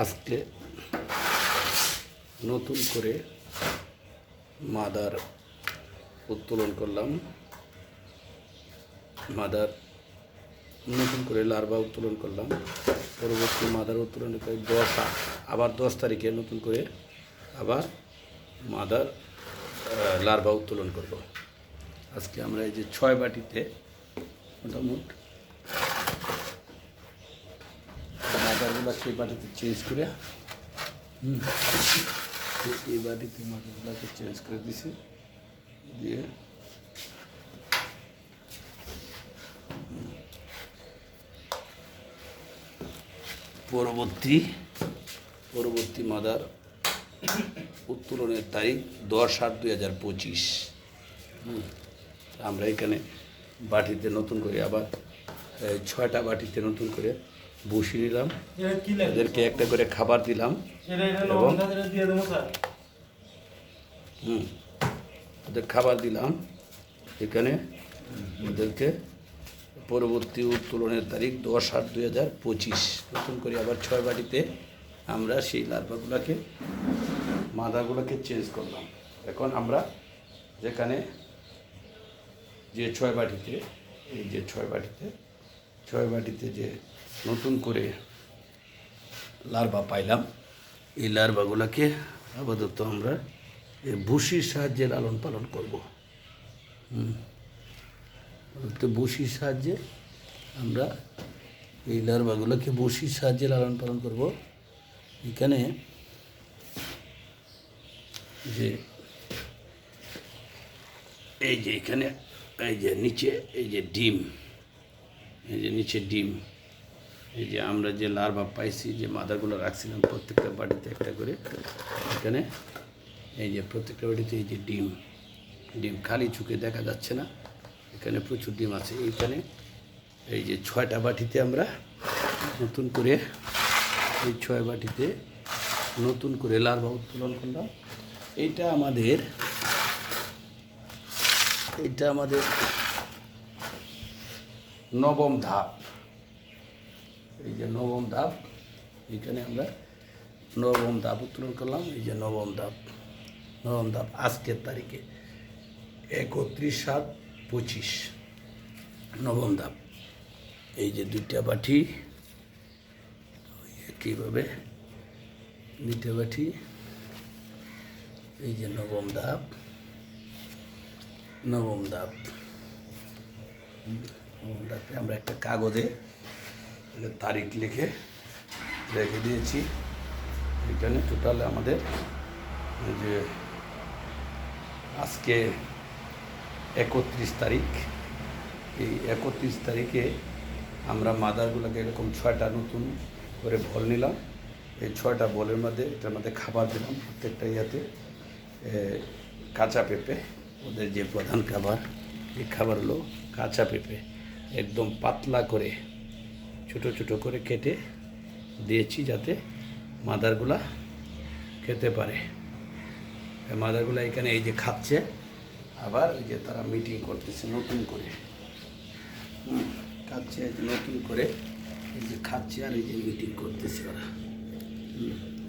আজকে নতুন করে মাদার উত্তোলন করলাম। মাদার নতুন করে লার্ভা উত্তোলন করলাম। পরবর্তী মাদার উত্তোলন করে আবার 10 তারিখে নতুন করে আবার মাদার লার্ভা উত্তোলন করব। আজকে আমরা এই যে 6 বাটিতে মোটামুটি মাদারগুলো সেই বাটিতে চেঞ্জ করে এই বাটিতে মাদারগুলোকে চেঞ্জ করে দিছি, দিয়ে পরবর্তী মাদার উত্তোলনের তারিখ 10/8/2025। আমরা এখানে বাটিতে নতুন করে আবার 6টা বাটিতে নতুন করে বসি নিলাম, ওদেরকে একটা করে খাবার দিলাম এবং ওদের খাবার দিলাম। এখানে ওদেরকে পরবর্তী উত্তোলনের তারিখ 10/8/2025। নতুন করে আবার 6 বাটিতে আমরা সেই লার্ভাগুলোকে মাদাগুলোকে চেঞ্জ করলাম। এখন আমরা যেখানে যে 6 বাটিতে এই যে 6 বাটিতে যে নতুন করে লার্ভা পাইলাম, এই লার্ভাগুলোকে আপাতত আমরা এই ভুসির সাহায্যে লালন পালন করব। তো বসির সাহায্যে আমরা এই লার্ভাগুলোকে বসির সাহায্যে লালন পালন করব। এখানে যে এখানে এই যে নিচে এই যে ডিম, এই যে আমরা যে লার্ভা পাইছি, যে মাদারগুলো রাখছিলাম প্রত্যেকটা বাড়িতে একটা করে, এখানে এই যে প্রত্যেকটা বাড়িতে এই যে ডিম খালি চোখে দেখা যাচ্ছে না, এখানে প্রচুর ডিম আছে। এইখানে এই যে 6টা বাটিতে আমরা নতুন করে এই 6 বাটিতে নতুন করে লার্ভা উত্তোলন করলাম। এইটা আমাদের নবম ধাপ। এই যে নবম ধাপ, এখানে আমরা নবম ধাপ উত্তোলন করলাম। এই যে নবম ধাপ আজকের তারিখে 31/7/25 নবম ধাপ। এই যে 2টা বাটি, কীভাবে 2টা বাটি, এই যে নবম ধাপে আমরা একটা কাগজে তারিখ লিখে রেখে দিয়েছি। এখানে টোটাল আমাদের যে আজকে 31 তারিখ, এই 31 তারিখে আমরা মাদারগুলোকে এরকম 6টা নতুন করে বল নিলাম। এই 6টা বলের মধ্যে এটার মধ্যে খাবার দিলাম। প্রত্যেকটা ইয়াতে কাঁচা পেঁপে, ওদের যে প্রধান খাবার, এই খাবার হলো কাঁচা পেঁপে। একদম পাতলা করে ছোট করে কেটে দিয়েছি যাতে মাদারগুলা খেতে পারে। মাদারগুলা এখানে এই যে খাচ্ছে, আবার ওই যে তারা মিটিং করতেছে নতুন করে, খাচ্ছে নতুন করে, এই যে খাচ্ছে আর এই যে মিটিং করতেছে ওরা,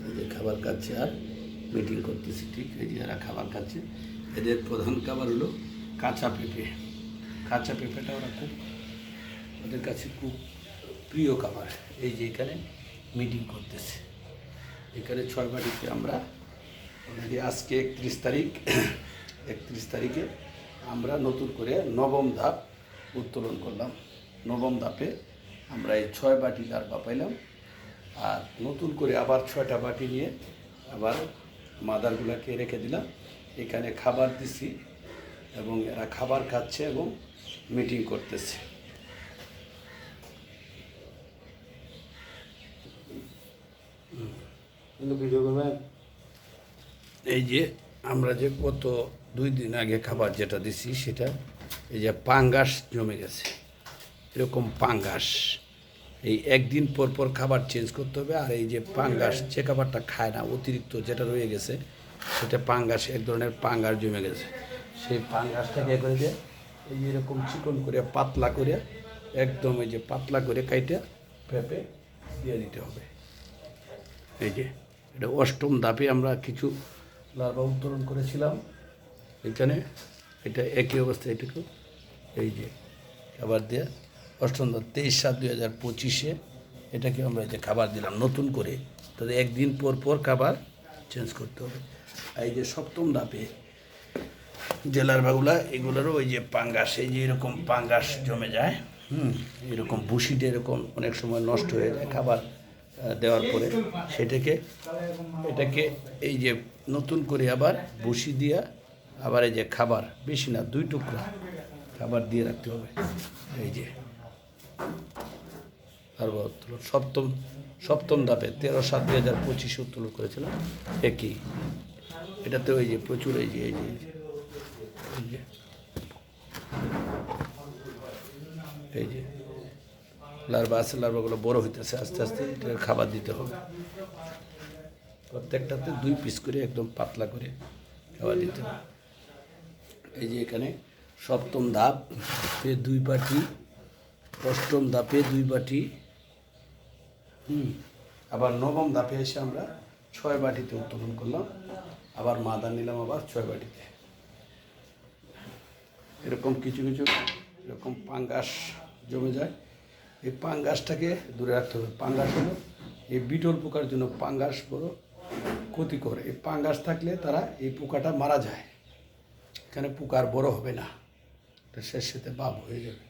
এই যে খাবার খাচ্ছে আর মিটিং করতেছে। ঠিক এই যে এরা খাবার খাচ্ছে। এদের প্রধান খাবার হলো কাঁচা পেঁপেটা ওরা ওদের কাছে খুব প্রিয় খাবার। এই যে এখানে মিটিং করতেছে। এখানে 6 বাটিতে আমরা আজকে 31 তারিখে আমরা নতুন করে নবম ধাপ উত্তোলন করলাম। নবম ধাপে আমরা এই 6 বাটি লার্ভা পাইলাম, আর নতুন করে আবার 6টা বাটি নিয়ে আবার মাদারগুলোকে রেখে দিলাম। এখানে খাবার দিছি এবং এরা খাবার খাচ্ছে এবং মিটিং করতেছে। এই যে আমরা যে গত 2 দিন আগে খাবার যেটা দিছি, সেটা এই যে পাঙ্গাস জমে গেছে, এরকম পাঙ্গাস। এই একদিন পর খাবার চেঞ্জ করতে হবে। আর এই যে পাঙ্গাস, যে খাবারটা খায় না, অতিরিক্ত যেটা রয়ে গেছে, সেটা পাঙ্গাস, এক ধরনের পাঙ্গাস জমে গেছে। সেই পাঙ্গাসটাকে করে দিয়ে এই যে এরকম চিকন করে পাতলা করে, একদম এই যে পাতলা করে কাইটে পেঁপে দিয়ে দিতে হবে। এই যে এটা অষ্টম ধাপে আমরা কিছু লার্ভা উত্তোলন করেছিলাম এখানে। এটা একই অবস্থা, এটুকু এই যে খাবার দেওয়া অষ্টম ধাপ 23/7/2025 এটাকে আমরা এই যে খাবার দিলাম নতুন করে। তাদের একদিন পর পর খাবার চেঞ্জ করতে হবে। এই যে সপ্তম ধাপে যে লার্ভাগুলা, এগুলোরও ওই যে পাঙ্গাস, এই যে এরকম পাঙ্গাস জমে যায়, এরকম ভুসিটা এরকম অনেক সময় নষ্ট হয়ে যায় খাবার দেওয়ার পরে। এটাকে এই যে নতুন করে আবার ভুসি দিয়া আবার এই যে খাবার, বেশি না 2 টুকরা খাবার দিয়ে রাখতে হবে। এই যে লার্ভা উত্তোলন সপ্তম ধাপে 13/7/2025 উত্তোলন করেছিলাম একই। এটাতে ওই যে প্রচুর এই যে এই যে লার্ভা আছে, লার্ভাগুলো বড় হইতেছে আস্তে আস্তে, এটার খাবার দিতে হবে। প্রত্যেকটাতে 2 পিস করে একদম পাতলা করে খাবার দিতে হবে। এই যে এখানে সপ্তম ধাপে 2 বাটি, অষ্টম ধাপে 2 বাটি, আবার নবম ধাপে এসে আমরা 6 বাটিতে উত্তোলন করলাম। আবার মাদা নিলাম আবার 6 বাটিতে। এরকম কিছু এরকম পাঙ্গাস জমে যায়, এই পাঙ্গাসটাকে দূরে রাখতে হবে। পাঙ্গাস হলো এই বিটল পোকার জন্য পাঙ্গাস বড় ক্ষতিকর। এই পাঙ্গাস থাকলে তারা এই পোকাটা মারা যায়, এখানে পোকা আর বড় হবে না, এটা শেষ সাথে বাপ হয়ে যাবে।